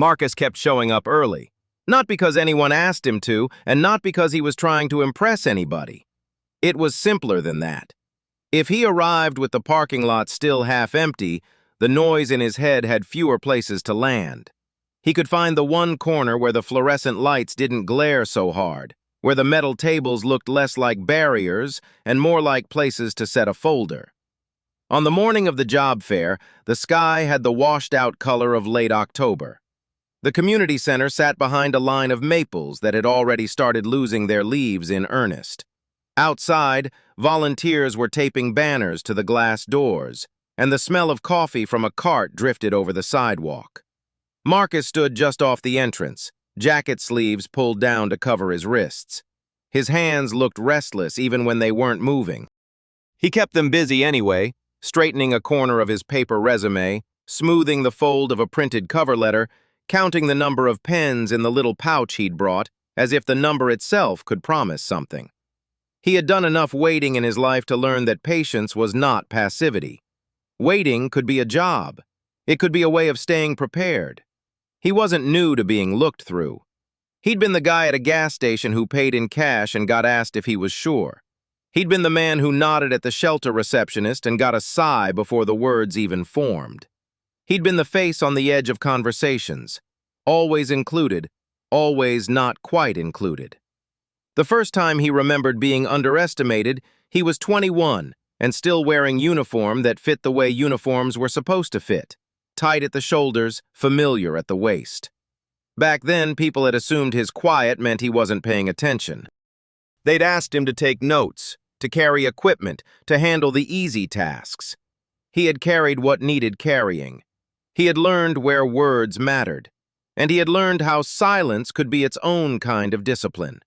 Marcus kept showing up early. Not because anyone asked him to, and not because he was trying to impress anybody. It was simpler than that. If he arrived with the parking lot still half empty, the noise in his head had fewer places to land. He could find the one corner where the fluorescent lights didn't glare so hard, where the metal tables looked less like barriers and more like places to set a folder. On the morning of the job fair, the sky had the washed-out color of late October. The community center sat behind a line of maples that had already started losing their leaves in earnest. Outside, volunteers were taping banners to the glass doors, and the smell of coffee from a cart drifted over the sidewalk. Marcus stood just off the entrance, jacket sleeves pulled down to cover his wrists. His hands looked restless even when they weren't moving. He kept them busy anyway, straightening a corner of his paper resume, smoothing the fold of a printed cover letter, counting the number of pens in the little pouch he'd brought, as if the number itself could promise something. He had done enough waiting in his life to learn that patience was not passivity. Waiting could be a job. It could be a way of staying prepared. He wasn't new to being looked through. He'd been the guy at a gas station who paid in cash and got asked if he was sure. He'd been the man who nodded at the shelter receptionist and got a sigh before the words even formed. He'd been the face on the edge of conversations, always included, always not quite included. The first time he remembered being underestimated, he was 21 and still wearing uniform that fit the way uniforms were supposed to fit, tight at the shoulders, familiar at the waist. Back then, people had assumed his quiet meant he wasn't paying attention. They'd asked him to take notes, to carry equipment, to handle the easy tasks. He had carried what needed carrying. He had learned where words mattered, and he had learned how silence could be its own kind of discipline.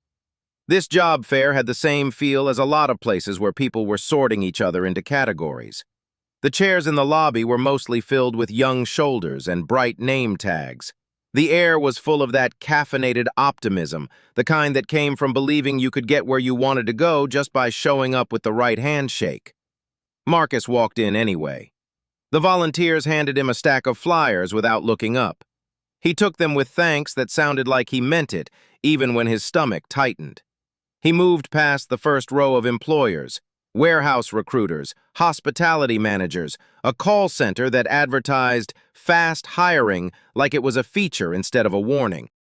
This job fair had the same feel as a lot of places where people were sorting each other into categories. The chairs in the lobby were mostly filled with young shoulders and bright name tags. The air was full of that caffeinated optimism, the kind that came from believing you could get where you wanted to go just by showing up with the right handshake. Marcus walked in anyway. The volunteers handed him a stack of flyers without looking up. He took them with thanks that sounded like he meant it, even when his stomach tightened. He moved past the first row of employers, warehouse recruiters, hospitality managers, a call center that advertised fast hiring like it was a feature instead of a warning.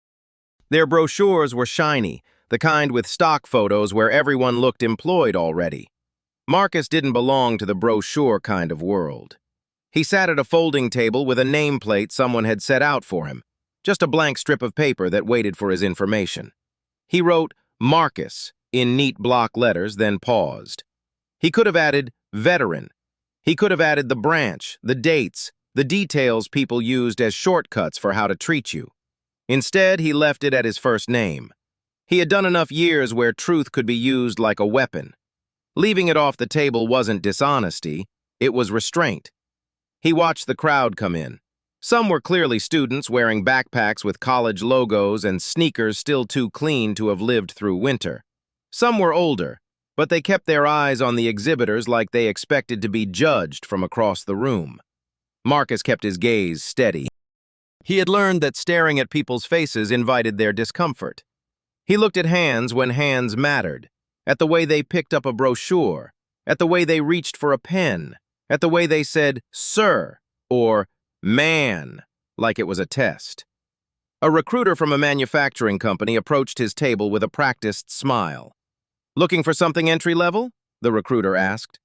Their brochures were shiny, the kind with stock photos where everyone looked employed already. Marcus didn't belong to the brochure kind of world. He sat at a folding table with a nameplate someone had set out for him, just a blank strip of paper that waited for his information. He wrote Marcus in neat block letters, then paused. He could have added veteran. He could have added the branch, the dates, the details people used as shortcuts for how to treat you. Instead, he left it at his first name. He had done enough years where truth could be used like a weapon. Leaving it off the table wasn't dishonesty, it was restraint. He watched the crowd come in. Some were clearly students wearing backpacks with college logos and sneakers still too clean to have lived through winter. Some were older, but they kept their eyes on the exhibitors like they expected to be judged from across the room. Marcus kept his gaze steady. He had learned that staring at people's faces invited their discomfort. He looked at hands when hands mattered, at the way they picked up a brochure, at the way they reached for a pen, at the way they said, "Sir," or "Man," like it was a test. A recruiter from a manufacturing company approached his table with a practiced smile. "Looking for something entry-level?" the recruiter asked.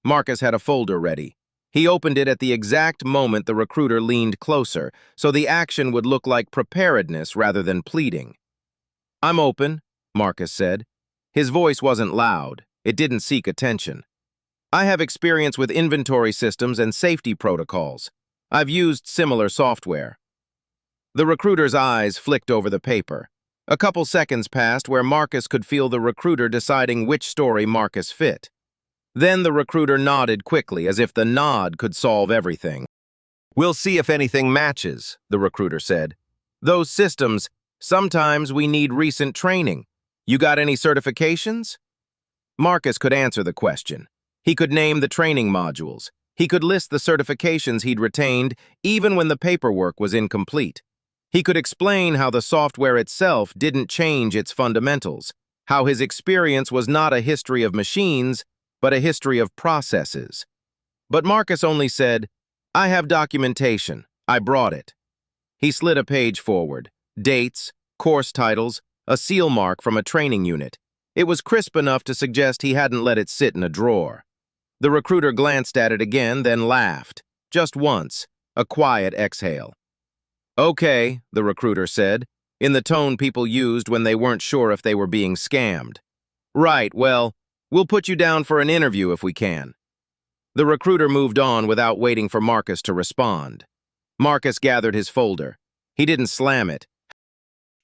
Marcus had a folder ready. He opened it at the exact moment the recruiter leaned closer, so the action would look like preparedness rather than pleading. "I'm open," Marcus said. His voice wasn't loud. It didn't seek attention. "I have experience with inventory systems and safety protocols. I've used similar software." The recruiter's eyes flicked over the paper. A couple seconds passed where Marcus could feel the recruiter deciding which story Marcus fit. Then the recruiter nodded quickly, as if the nod could solve everything. "We'll see if anything matches," the recruiter said. "Those systems, sometimes we need recent training. You got any certifications?" Marcus could answer the question. He could name the training modules. He could list the certifications he'd retained, even when the paperwork was incomplete. He could explain how the software itself didn't change its fundamentals, how his experience was not a history of machines, but a history of processes. But Marcus only said, "I have documentation. I brought it." He slid a page forward. Dates, course titles, a seal mark from a training unit. It was crisp enough to suggest he hadn't let it sit in a drawer. The recruiter glanced at it again, then laughed. Just once, a quiet exhale. "Okay," the recruiter said, in the tone people used when they weren't sure if they were being scammed. "Right, well, we'll put you down for an interview if we can." The recruiter moved on without waiting for Marcus to respond. Marcus gathered his folder. He didn't slam it.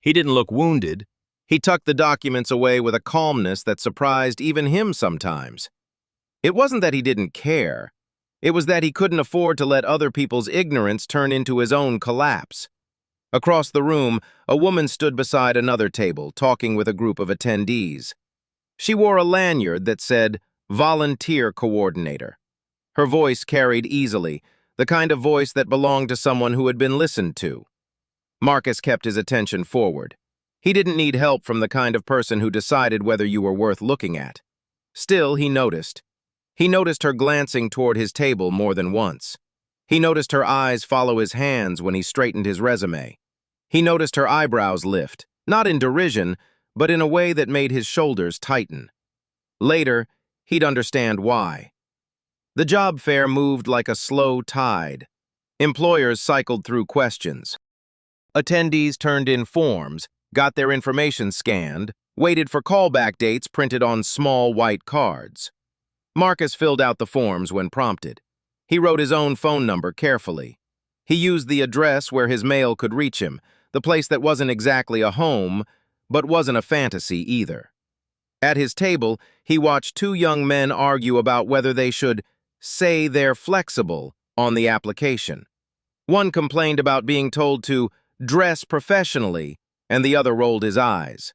He didn't look wounded. He tucked the documents away with a calmness that surprised even him sometimes. It wasn't that he didn't care. It was that he couldn't afford to let other people's ignorance turn into his own collapse. Across the room, a woman stood beside another table, talking with a group of attendees. She wore a lanyard that said, "Volunteer Coordinator." Her voice carried easily, the kind of voice that belonged to someone who had been listened to. Marcus kept his attention forward. He didn't need help from the kind of person who decided whether you were worth looking at. Still, he noticed. He noticed her glancing toward his table more than once. He noticed her eyes follow his hands when he straightened his resume. He noticed her eyebrows lift, not in derision, but in a way that made his shoulders tighten. Later, he'd understand why. The job fair moved like a slow tide. Employers cycled through questions. Attendees turned in forms, got their information scanned, waited for callback dates printed on small white cards. Marcus filled out the forms when prompted. He wrote his own phone number carefully. He used the address where his mail could reach him, the place that wasn't exactly a home, but wasn't a fantasy either. At his table, he watched two young men argue about whether they should say they're flexible on the application. One complained about being told to dress professionally, and the other rolled his eyes.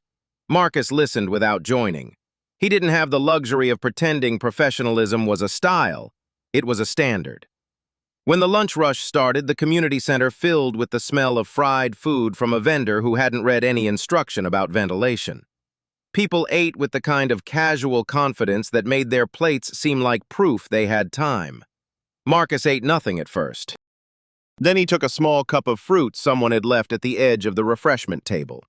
Marcus listened without joining. He didn't have the luxury of pretending professionalism was a style. It was a standard. When the lunch rush started, the community center filled with the smell of fried food from a vendor who hadn't read any instruction about ventilation. People ate with the kind of casual confidence that made their plates seem like proof they had time. Marcus ate nothing at first. Then he took a small cup of fruit someone had left at the edge of the refreshment table.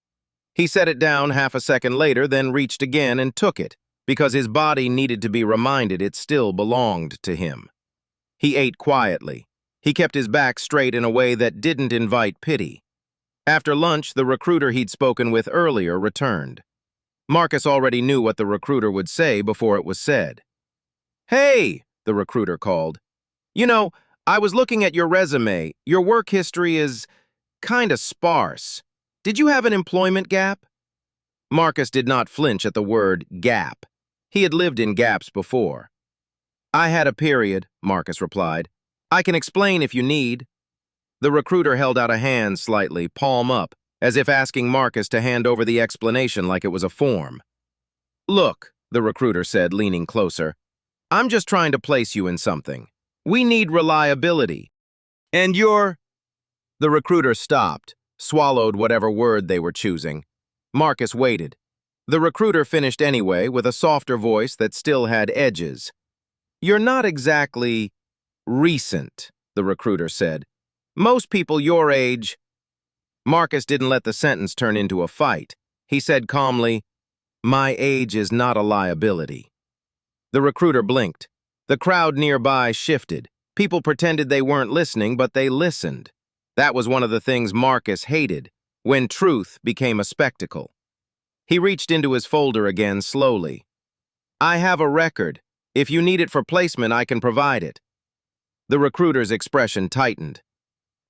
He set it down half a second later, then reached again and took it, because his body needed to be reminded it still belonged to him. He ate quietly. He kept his back straight in a way that didn't invite pity. After lunch, the recruiter he'd spoken with earlier returned. Marcus already knew what the recruiter would say before it was said. "Hey," the recruiter called. "You know, I was looking at your resume. Your work history is kinda sparse. Did you have an employment gap?" Marcus did not flinch at the word gap. He had lived in gaps before. "I had a period," Marcus replied. "I can explain if you need." The recruiter held out a hand slightly, palm up, as if asking Marcus to hand over the explanation like it was a form. "Look," the recruiter said, leaning closer, "I'm just trying to place you in something. We need reliability. And you're—" The recruiter stopped, swallowed whatever word they were choosing. Marcus waited. The recruiter finished anyway, with a softer voice that still had edges. "You're not exactly recent," the recruiter said. "Most people your age—" Marcus didn't let the sentence turn into a fight. He said calmly, "My age is not a liability." The recruiter blinked. The crowd nearby shifted. People pretended they weren't listening, but they listened. That was one of the things Marcus hated, when truth became a spectacle. He reached into his folder again slowly. "I have a record. If you need it for placement, I can provide it." The recruiter's expression tightened.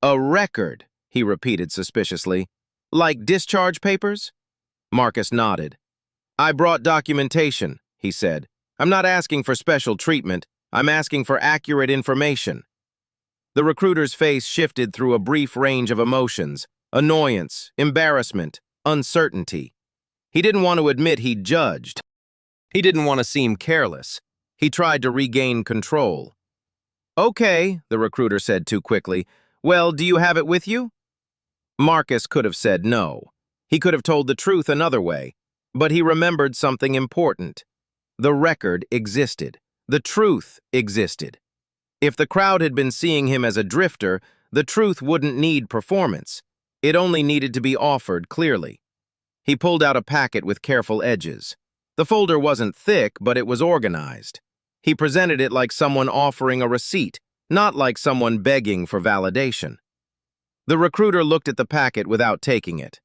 "A record," he repeated suspiciously. "Like discharge papers?" Marcus nodded. "I brought documentation," he said. "I'm not asking for special treatment. I'm asking for accurate information." The recruiter's face shifted through a brief range of emotions: annoyance, embarrassment, uncertainty. He didn't want to admit he'd judged. He didn't want to seem careless. He tried to regain control. "Okay," the recruiter said too quickly. "Well, do you have it with you?" Marcus could have said no. He could have told the truth another way, but he remembered something important. The record existed. The truth existed. If the crowd had been seeing him as a drifter, the truth wouldn't need performance. It only needed to be offered clearly. He pulled out a packet with careful edges. The folder wasn't thick, but it was organized. He presented it like someone offering a receipt, not like someone begging for validation. The recruiter looked at the packet without taking it.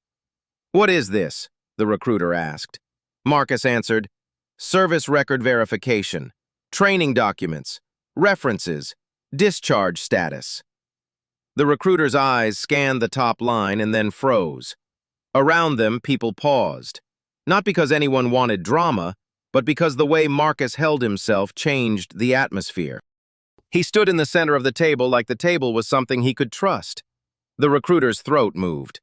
"What is this?" the recruiter asked. Marcus answered, "Service record verification, training documents, references, discharge status." The recruiter's eyes scanned the top line and then froze. Around them, people paused. Not because anyone wanted drama, but because the way Marcus held himself changed the atmosphere. He stood in the center of the table like the table was something he could trust. The recruiter's throat moved.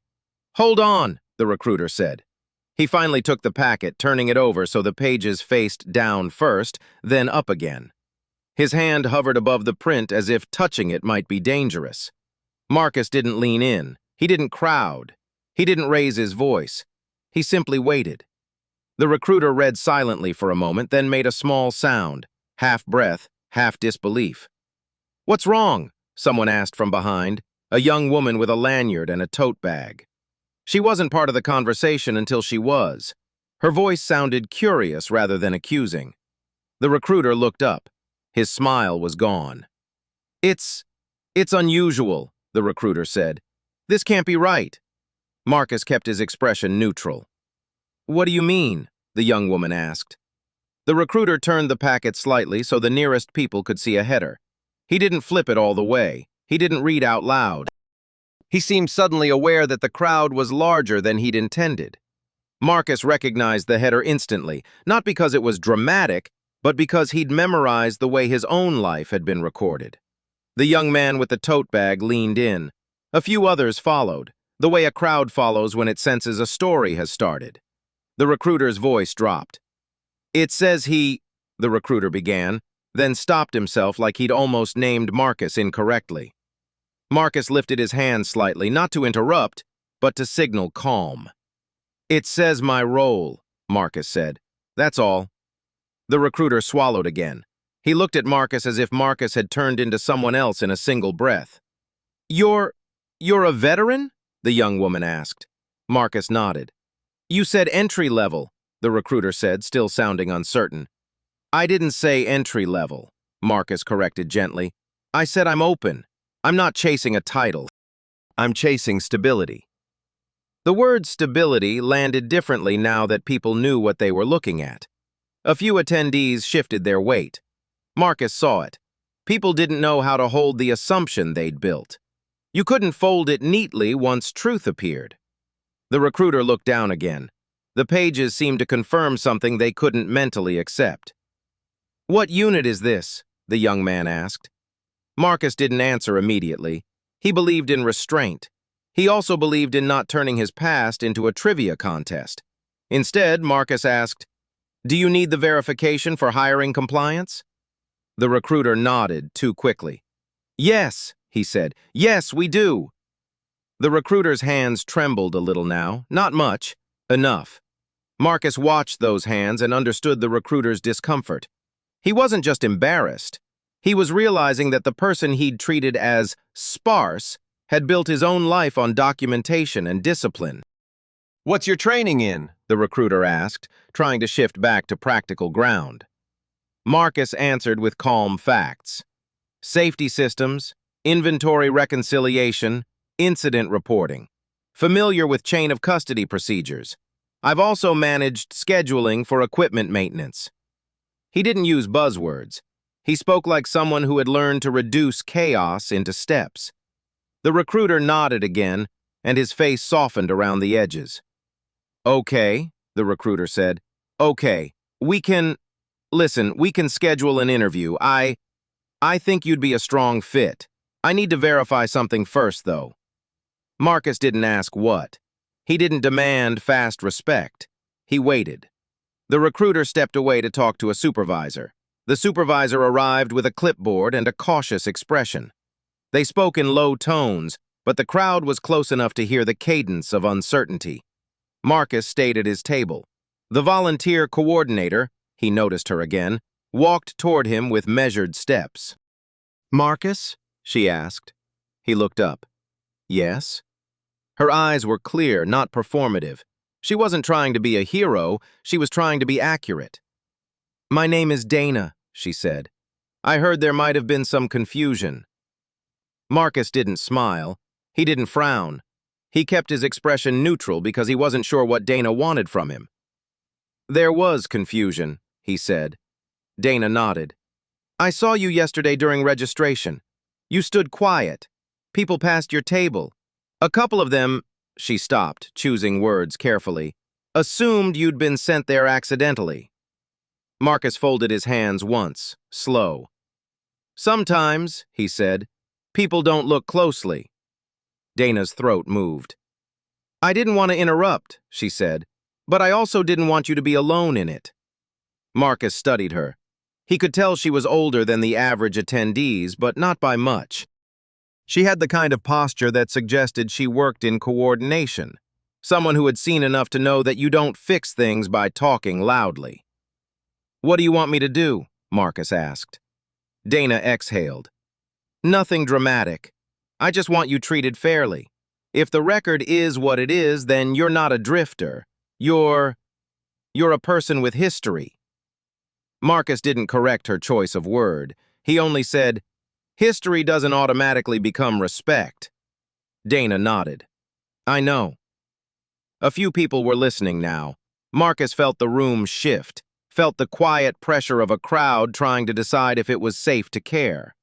"Hold on," the recruiter said. He finally took the packet, turning it over so the pages faced down first, then up again. His hand hovered above the print as if touching it might be dangerous. Marcus didn't lean in. He didn't crowd. He didn't raise his voice. He simply waited. The recruiter read silently for a moment, then made a small sound, half breath, half disbelief. "What's wrong?" someone asked from behind, a young woman with a lanyard and a tote bag. She wasn't part of the conversation until she was. Her voice sounded curious rather than accusing. The recruiter looked up. His smile was gone. It's unusual," the recruiter said. "This can't be right." Marcus kept his expression neutral. "What do you mean?" the young woman asked. The recruiter turned the packet slightly so the nearest people could see a header. He didn't flip it all the way. He didn't read out loud. He seemed suddenly aware that the crowd was larger than he'd intended. Marcus recognized the header instantly, not because it was dramatic, but because he'd memorized the way his own life had been recorded. The young man with the tote bag leaned in. A few others followed, the way a crowd follows when it senses a story has started. The recruiter's voice dropped. "It says the recruiter began, then stopped himself like he'd almost named Marcus incorrectly. Marcus lifted his hand slightly, not to interrupt, but to signal calm. "It says my role," Marcus said. "That's all." The recruiter swallowed again. He looked at Marcus as if Marcus had turned into someone else in a single breath. You're a veteran?" the young woman asked. Marcus nodded. "You said entry level," the recruiter said, still sounding uncertain. "I didn't say entry level," Marcus corrected gently. "I said I'm open. I'm not chasing a title. I'm chasing stability." The word stability landed differently now that people knew what they were looking at. A few attendees shifted their weight. Marcus saw it. People didn't know how to hold the assumption they'd built. You couldn't fold it neatly once truth appeared. The recruiter looked down again. The pages seemed to confirm something they couldn't mentally accept. "What unit is this?" the young man asked. Marcus didn't answer immediately. He believed in restraint. He also believed in not turning his past into a trivia contest. Instead, Marcus asked, "Do you need the verification for hiring compliance?" The recruiter nodded too quickly. "Yes," he said. "Yes, we do." The recruiter's hands trembled a little now, not much, enough. Marcus watched those hands and understood the recruiter's discomfort. He wasn't just embarrassed. He was realizing that the person he'd treated as sparse had built his own life on documentation and discipline. "What's your training in?" the recruiter asked, trying to shift back to practical ground. Marcus answered with calm facts. Safety systems, inventory reconciliation, incident reporting. Familiar with chain of custody procedures. I've also managed scheduling for equipment maintenance. He didn't use buzzwords. He spoke like someone who had learned to reduce chaos into steps. The recruiter nodded again, and his face softened around the edges. "Okay," the recruiter said. "Okay, we can schedule an interview. I think you'd be a strong fit. I need to verify something first, though." Marcus didn't ask what. He didn't demand fast respect. He waited. The recruiter stepped away to talk to a supervisor. The supervisor arrived with a clipboard and a cautious expression. They spoke in low tones, but the crowd was close enough to hear the cadence of uncertainty. Marcus stayed at his table. The volunteer coordinator, he noticed her again, walked toward him with measured steps. "Marcus?" she asked. He looked up. "Yes?" Her eyes were clear, not performative. She wasn't trying to be a hero, she was trying to be accurate. "My name is Dana," she said. "I heard there might have been some confusion." Marcus didn't smile. He didn't frown. He kept his expression neutral because he wasn't sure what Dana wanted from him. "There was confusion," he said. Dana nodded. "I saw you yesterday during registration. You stood quiet. People passed your table. A couple of them," she stopped, choosing words carefully, "assumed you'd been sent there accidentally." Marcus folded his hands once, slow. "Sometimes," he said, "people don't look closely." Dana's throat moved. "I didn't want to interrupt," she said, "but I also didn't want you to be alone in it." Marcus studied her. He could tell she was older than the average attendees, but not by much. She had the kind of posture that suggested she worked in coordination, someone who had seen enough to know that you don't fix things by talking loudly. "What do you want me to do?" Marcus asked. Dana exhaled. "Nothing dramatic. I just want you treated fairly. If the record is what it is, then you're not a drifter. You're a person with history." Marcus didn't correct her choice of word. He only said, "History doesn't automatically become respect." Dana nodded. "I know." A few people were listening now. Marcus felt the room shift, felt the quiet pressure of a crowd trying to decide if it was safe to care.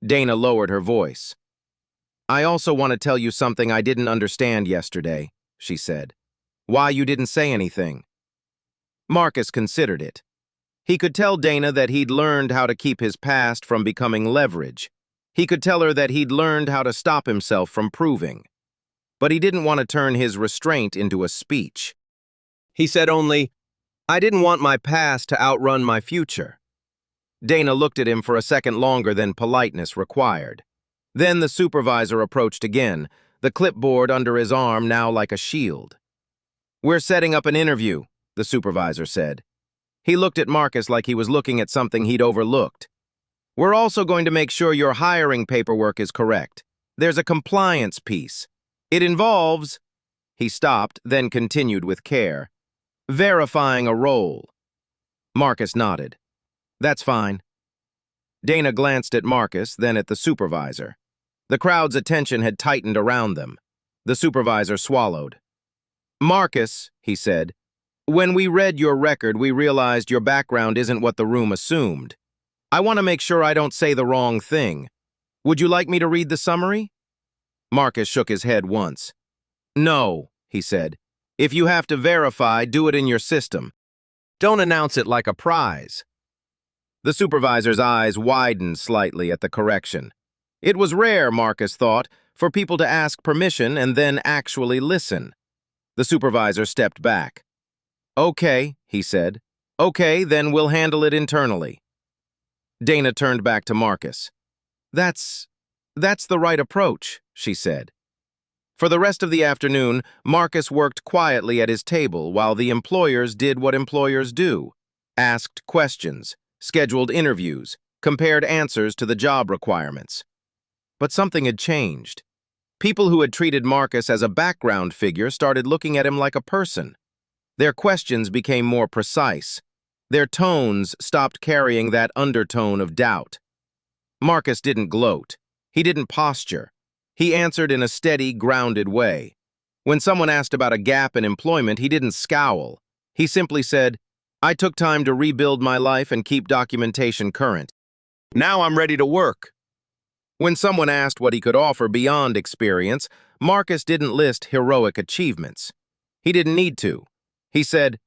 Dana lowered her voice. "I also want to tell you something I didn't understand yesterday," she said. "Why you didn't say anything." Marcus considered it. He could tell Dana that he'd learned how to keep his past from becoming leverage. He could tell her that he'd learned how to stop himself from proving. But he didn't want to turn his restraint into a speech. He said only, "I didn't want my past to outrun my future." Dana looked at him for a second longer than politeness required. Then the supervisor approached again, the clipboard under his arm now like a shield. "We're setting up an interview," the supervisor said. He looked at Marcus like he was looking at something he'd overlooked. "We're also going to make sure your hiring paperwork is correct. There's a compliance piece. It involves—" He stopped, then continued with care, "verifying a role." Marcus nodded. "That's fine." Dana glanced at Marcus, then at the supervisor. The crowd's attention had tightened around them. The supervisor swallowed. "Marcus," he said, "when we read your record, we realized your background isn't what the room assumed. I want to make sure I don't say the wrong thing. Would you like me to read the summary?" Marcus shook his head once. "No," he said. "If you have to verify, do it in your system. Don't announce it like a prize." The supervisor's eyes widened slightly at the correction. It was rare, Marcus thought, for people to ask permission and then actually listen. The supervisor stepped back. "Okay," he said. "Okay, then we'll handle it internally." Dana turned back to Marcus. That's the right approach," she said. For the rest of the afternoon, Marcus worked quietly at his table while the employers did what employers do: asked questions, scheduled interviews, compared answers to the job requirements. But something had changed. People who had treated Marcus as a background figure started looking at him like a person. Their questions became more precise. Their tones stopped carrying that undertone of doubt. Marcus didn't gloat. He didn't posture. He answered in a steady, grounded way. When someone asked about a gap in employment, he didn't scowl. He simply said, "I took time to rebuild my life and keep documentation current. Now I'm ready to work." When someone asked what he could offer beyond experience, Marcus didn't list heroic achievements. He didn't need to. He said,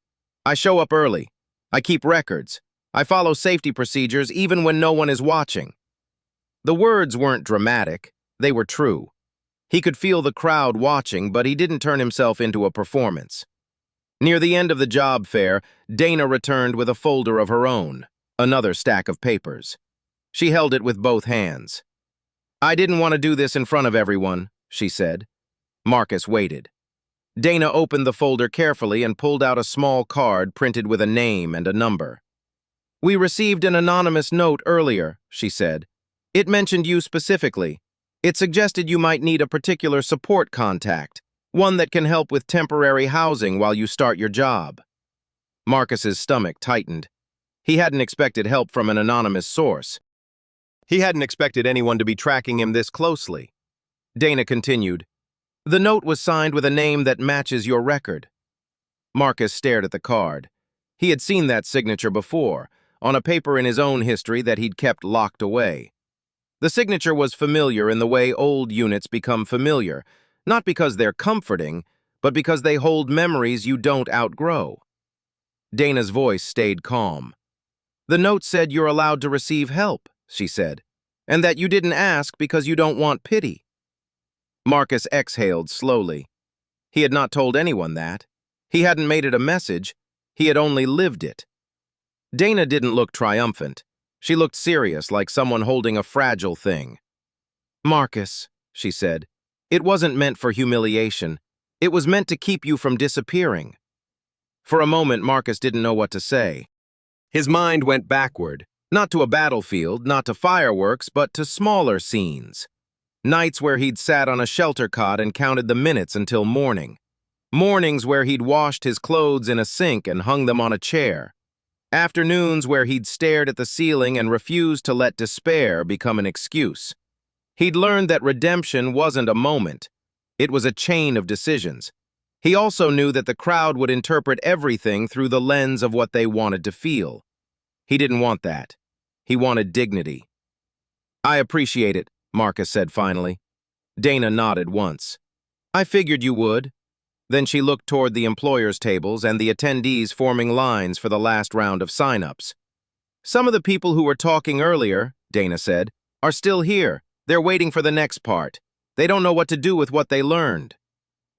"I show up early. I keep records. I follow safety procedures even when no one is watching." The words weren't dramatic. They were true. He could feel the crowd watching, but he didn't turn himself into a performance. Near the end of the job fair, Dana returned with a folder of her own, another stack of papers. She held it with both hands. "I didn't want to do this in front of everyone," she said. Marcus waited. Dana opened the folder carefully and pulled out a small card printed with a name and a number. "We received an anonymous note earlier," she said. "It mentioned you specifically. It suggested you might need a particular support contact, one that can help with temporary housing while you start your job." Marcus's stomach tightened. He hadn't expected help from an anonymous source. He hadn't expected anyone to be tracking him this closely. Dana continued, "The note was signed with a name that matches your record." Marcus stared at the card. He had seen that signature before, on a paper in his own history that he'd kept locked away. The signature was familiar in the way old units become familiar, not because they're comforting, but because they hold memories you don't outgrow. Dana's voice stayed calm. "The note said you're allowed to receive help," she said, "and that you didn't ask because you don't want pity." Marcus exhaled slowly. He had not told anyone that. He hadn't made it a message. He had only lived it. Dana didn't look triumphant. She looked serious, like someone holding a fragile thing. "Marcus," she said, "it wasn't meant for humiliation. It was meant to keep you from disappearing." For a moment, Marcus didn't know what to say. His mind went backward, not to a battlefield, not to fireworks, but to smaller scenes. Nights where he'd sat on a shelter cot and counted the minutes until morning. Mornings where he'd washed his clothes in a sink and hung them on a chair. Afternoons where he'd stared at the ceiling and refused to let despair become an excuse. He'd learned that redemption wasn't a moment. It was a chain of decisions. He also knew that the crowd would interpret everything through the lens of what they wanted to feel. He didn't want that. He wanted dignity. "I appreciate it," Marcus said finally. Dana nodded once. "I figured you would." Then she looked toward the employers' tables and the attendees forming lines for the last round of sign-ups. "Some of the people who were talking earlier," Dana said, "are still here. They're waiting for the next part. They don't know what to do with what they learned."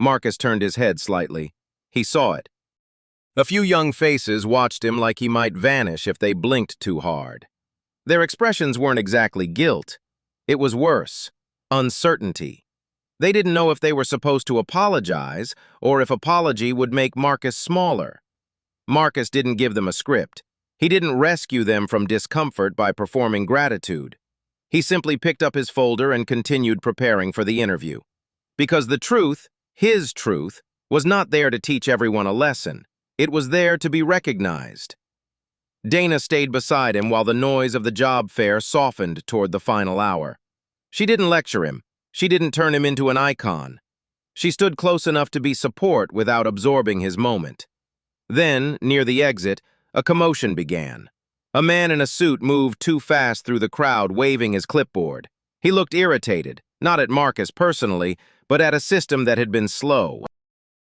Marcus turned his head slightly. He saw it. A few young faces watched him like he might vanish if they blinked too hard. Their expressions weren't exactly guilt. It was worse, uncertainty. They didn't know if they were supposed to apologize or if apology would make Marcus smaller. Marcus didn't give them a script. He didn't rescue them from discomfort by performing gratitude. He simply picked up his folder and continued preparing for the interview. Because the truth, his truth, was not there to teach everyone a lesson. It was there to be recognized. Dana stayed beside him while the noise of the job fair softened toward the final hour. She didn't lecture him. She didn't turn him into an icon. She stood close enough to be support without absorbing his moment. Then, near the exit, a commotion began. A man in a suit moved too fast through the crowd, waving his clipboard. He looked irritated, not at Marcus personally, but at a system that had been slow.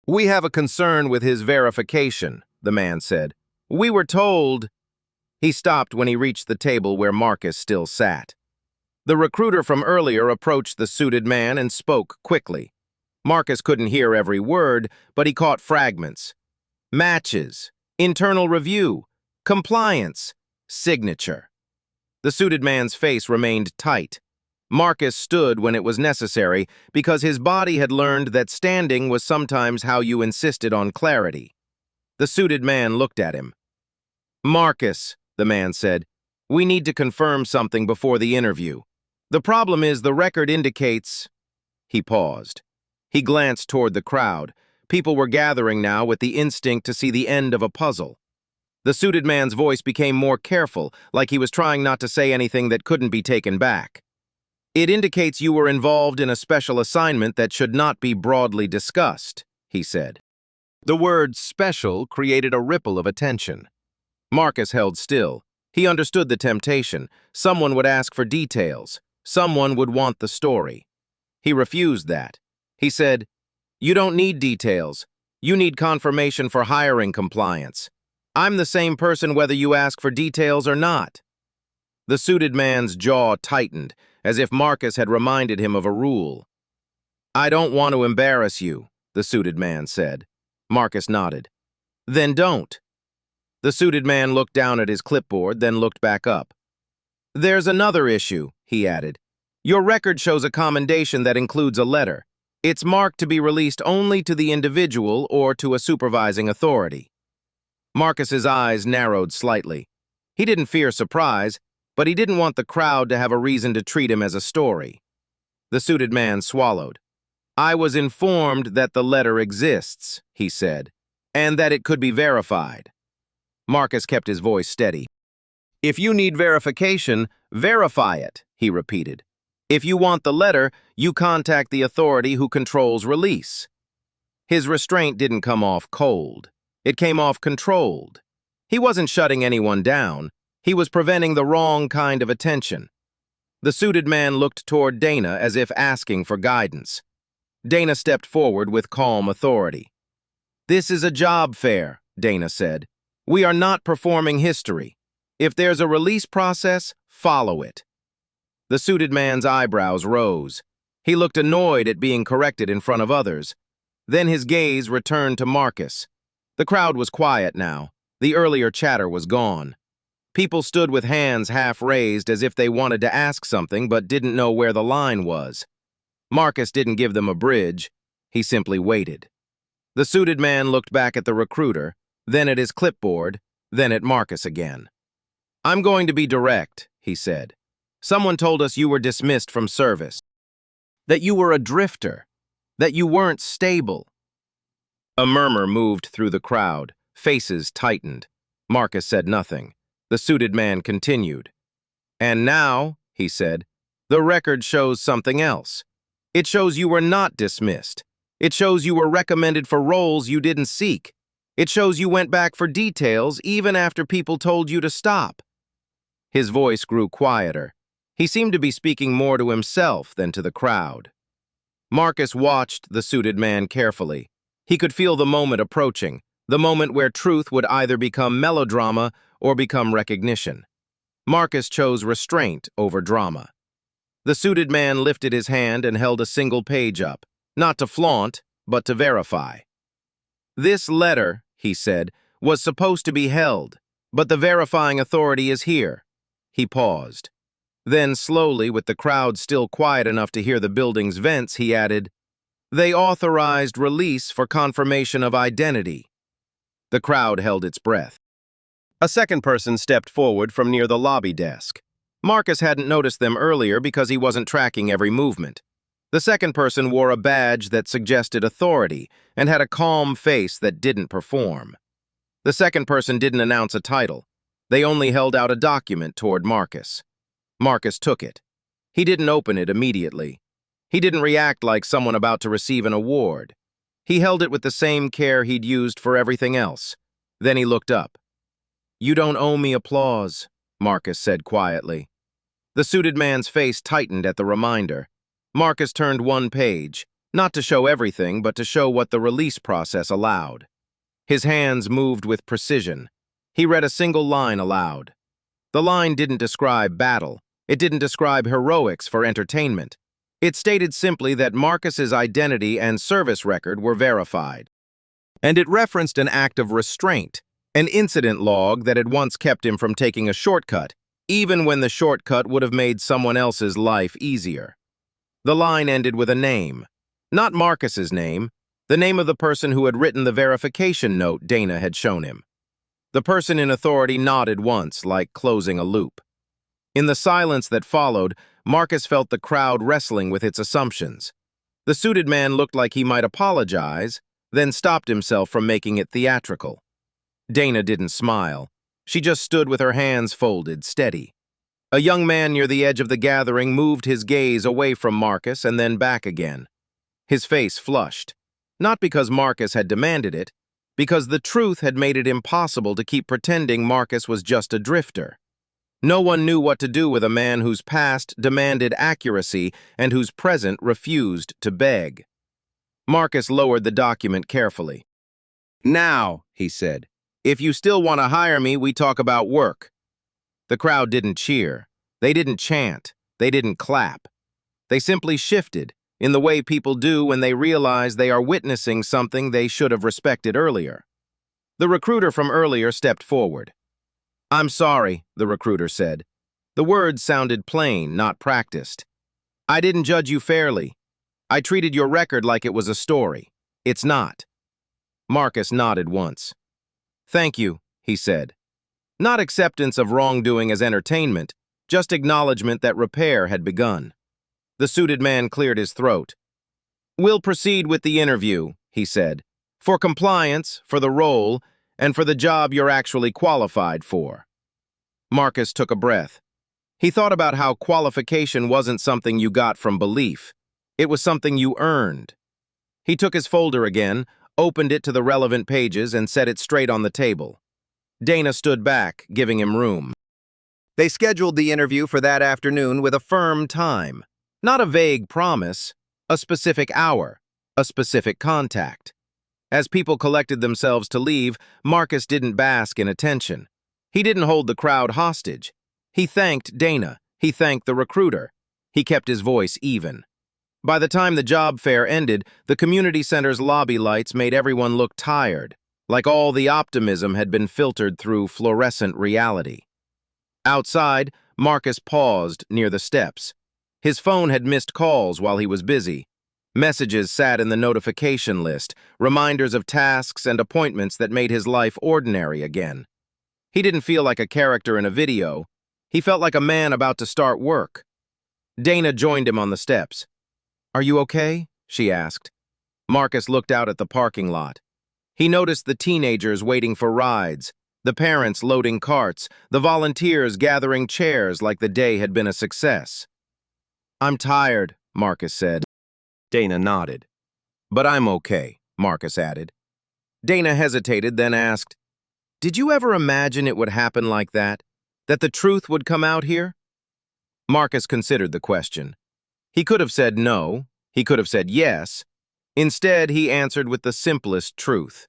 "We have a concern with his verification," the man said. "We were told—" He stopped when he reached the table where Marcus still sat. The recruiter from earlier approached the suited man and spoke quickly. Marcus couldn't hear every word, but he caught fragments. Matches, internal review, compliance, signature. The suited man's face remained tight. Marcus stood when it was necessary because his body had learned that standing was sometimes how you insisted on clarity. The suited man looked at him. "Marcus," the man said, "we need to confirm something before the interview. The problem is the record indicates—" He paused. He glanced toward the crowd. People were gathering now with the instinct to see the end of a puzzle. The suited man's voice became more careful, like he was trying not to say anything that couldn't be taken back. "It indicates you were involved in a special assignment that should not be broadly discussed," he said. The word special created a ripple of attention. Marcus held still. He understood the temptation. Someone would ask for details. Someone would want the story. He refused that. He said, "You don't need details. You need confirmation for hiring compliance. I'm the same person whether you ask for details or not." The suited man's jaw tightened, as if Marcus had reminded him of a rule. "I don't want to embarrass you," the suited man said. Marcus nodded. "Then don't." The suited man looked down at his clipboard, then looked back up. "There's another issue," he added. "Your record shows a commendation that includes a letter. It's marked to be released only to the individual or to a supervising authority. Marcus's eyes narrowed slightly. He didn't fear surprise, but he didn't want the crowd to have a reason to treat him as a story. The suited man swallowed. I was informed that the letter exists, he said, and that it could be verified. Marcus kept his voice steady. If you need verification, verify it, he repeated. If you want the letter, you contact the authority who controls release. His restraint didn't come off cold. It came off controlled. He wasn't shutting anyone down. He was preventing the wrong kind of attention. The suited man looked toward Dana as if asking for guidance. Dana stepped forward with calm authority. This is a job fair, Dana said. We are not performing history. If there's a release process, follow it. The suited man's eyebrows rose. He looked annoyed at being corrected in front of others. Then his gaze returned to Marcus. The crowd was quiet now. The earlier chatter was gone. People stood with hands half raised as if they wanted to ask something but didn't know where the line was. Marcus didn't give them a bridge. He simply waited. The suited man looked back at the recruiter, then at his clipboard, then at Marcus again. I'm going to be direct, he said. Someone told us you were dismissed from service, that you were a drifter, that you weren't stable. A murmur moved through the crowd. Faces tightened. Marcus said nothing. The suited man continued. And now, he said, the record shows something else. It shows you were not dismissed. It shows you were recommended for roles you didn't seek. It shows you went back for details even after people told you to stop. His voice grew quieter. He seemed to be speaking more to himself than to the crowd. Marcus watched the suited man carefully. He could feel the moment approaching, the moment where truth would either become melodrama or become recognition. Marcus chose restraint over drama. The suited man lifted his hand and held a single page up, not to flaunt, but to verify. This letter, he said, was supposed to be held, but the verifying authority is here. He paused. Then slowly, with the crowd still quiet enough to hear the building's vents, he added, they authorized release for confirmation of identity. The crowd held its breath. A second person stepped forward from near the lobby desk. Marcus hadn't noticed them earlier because he wasn't tracking every movement. The second person wore a badge that suggested authority and had a calm face that didn't perform. The second person didn't announce a title. They only held out a document toward Marcus. Marcus took it. He didn't open it immediately. He didn't react like someone about to receive an award. He held it with the same care he'd used for everything else. Then he looked up. You don't owe me applause, Marcus said quietly. The suited man's face tightened at the reminder. Marcus turned one page, not to show everything, but to show what the release process allowed. His hands moved with precision. He read a single line aloud. The line didn't describe battle. It didn't describe heroics for entertainment. It stated simply that Marcus's identity and service record were verified. And it referenced an act of restraint, an incident log that had once kept him from taking a shortcut, even when the shortcut would have made someone else's life easier. The line ended with a name. Not Marcus's name, the name of the person who had written the verification note Dana had shown him. The person in authority nodded once, like closing a loop. In the silence that followed, Marcus felt the crowd wrestling with its assumptions. The suited man looked like he might apologize, then stopped himself from making it theatrical. Dana didn't smile. She just stood with her hands folded, steady. A young man near the edge of the gathering moved his gaze away from Marcus and then back again. His face flushed, not because Marcus had demanded it, because the truth had made it impossible to keep pretending Marcus was just a drifter. No one knew what to do with a man whose past demanded accuracy and whose present refused to beg. Marcus lowered the document carefully. Now, he said, if you still want to hire me, we talk about work. The crowd didn't cheer. They didn't chant. They didn't clap. They simply shifted, in the way people do when they realize they are witnessing something they should have respected earlier. The recruiter from earlier stepped forward. I'm sorry, the recruiter said. The words sounded plain, not practiced. I didn't judge you fairly. I treated your record like it was a story. It's not. Marcus nodded once. Thank you, he said. Not acceptance of wrongdoing as entertainment, just acknowledgement that repair had begun. The suited man cleared his throat. We'll proceed with the interview, he said. For compliance, for the role, and for the job you're actually qualified for. Marcus took a breath. He thought about how qualification wasn't something you got from belief. It was something you earned. He took his folder again, opened it to the relevant pages, and set it straight on the table. Dana stood back, giving him room. They scheduled the interview for that afternoon with a firm time. Not a vague promise, a specific hour, a specific contact. As people collected themselves to leave, Marcus didn't bask in attention. He didn't hold the crowd hostage. He thanked Dana. He thanked the recruiter. He kept his voice even. By the time the job fair ended, the community center's lobby lights made everyone look tired, like all the optimism had been filtered through fluorescent reality. Outside, Marcus paused near the steps. His phone had missed calls while he was busy. Messages sat in the notification list, reminders of tasks and appointments that made his life ordinary again. He didn't feel like a character in a video. He felt like a man about to start work. Dana joined him on the steps. Are you okay? She asked. Marcus looked out at the parking lot. He noticed the teenagers waiting for rides, the parents loading carts, the volunteers gathering chairs like the day had been a success. I'm tired, Marcus said. Dana nodded. But I'm okay, Marcus added. Dana hesitated, then asked, Did you ever imagine it would happen like that? That the truth would come out here? Marcus considered the question. He could have said no. He could have said yes. Instead, he answered with the simplest truth.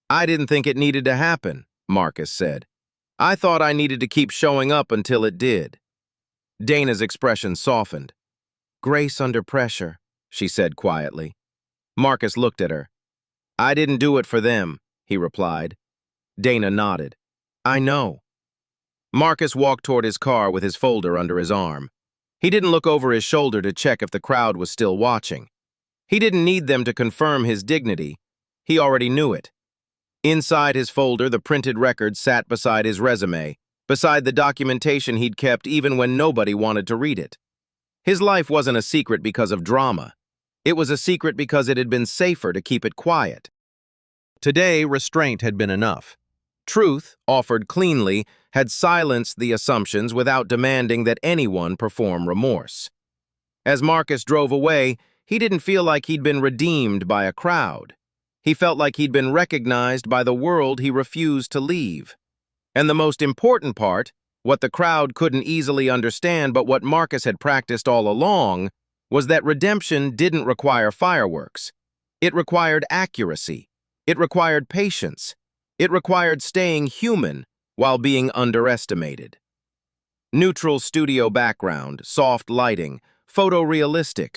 I didn't think it needed to happen, Marcus said. I thought I needed to keep showing up until it did. Dana's expression softened. Grace under pressure, she said quietly. Marcus looked at her. I didn't do it for them, he replied. Dana nodded. I know. Marcus walked toward his car with his folder under his arm. He didn't look over his shoulder to check if the crowd was still watching. He didn't need them to confirm his dignity. He already knew it. Inside his folder, the printed record sat beside his resume, beside the documentation he'd kept even when nobody wanted to read it. His life wasn't a secret because of drama. It was a secret because it had been safer to keep it quiet. Today, restraint had been enough. Truth, offered cleanly, had silenced the assumptions without demanding that anyone perform remorse. As Marcus drove away, he didn't feel like he'd been redeemed by a crowd. He felt like he'd been recognized by the world he refused to leave. And the most important part, what the crowd couldn't easily understand but what Marcus had practiced all along, was that redemption didn't require fireworks. It required accuracy. It required patience. It required staying human while being underestimated. Neutral studio background, soft lighting, photorealistic,